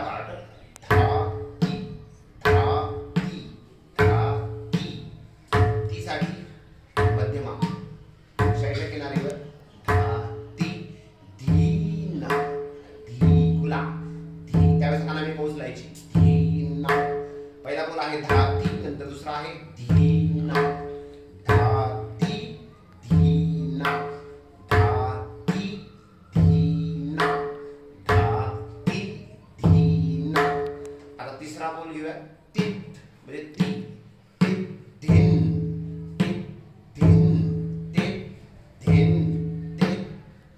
part धा ती धा ती धा ती ती साठी मध्यमा साईडच्या किनारीवर धा ती धीना धीकुला धी त्यावेळेस कानाने पोहोचलायची धीना पहिला बोल आहे धा ती नंतर दुसरा आहे धीना धा ती धीना धा ती धीना धा ती धीना आता तिसरा बोल घेऊया तित म्हणजे ती तित धिन तित धिन तित धिन तित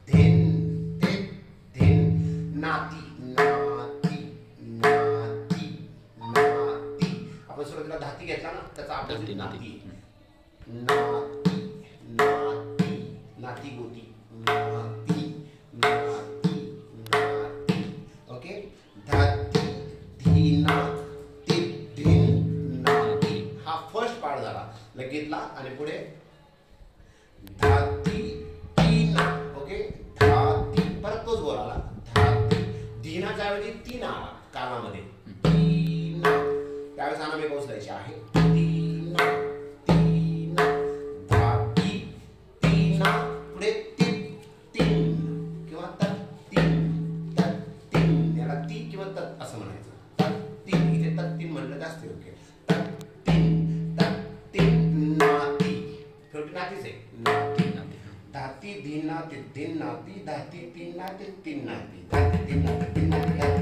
धिन तित धिन नाती नाती नाती नाती आपण सुरुवातीला धाती घेतला ना त्याचा अभ्यास नाती नाती नाती नाती गोती नाती नाती नाती ओके धाती धीना तित धिन नाती हा फर्स्ट पार्ट झाला लगेचला आणि पुढे धाती धीना ओके धाती परत तोच बोल आला धाती धीनाच्या ऐवजी तीना आला कानामध्ये तीना त्यावेळेस आना पोहोचलायची आहे तीना तीना धाती तीना पुढे तीन तीन किंवा तत तीन याला ती किंवा तत असं म्हणायचं तत तीन इथे तत तीन म्हणलं जास्त ओके तत तीन नाती शेवटी नातीच आहे नाती धाती धीना तीन नाती धाती तीन नाती तीन नाती धाती तीन नाती तीन नाती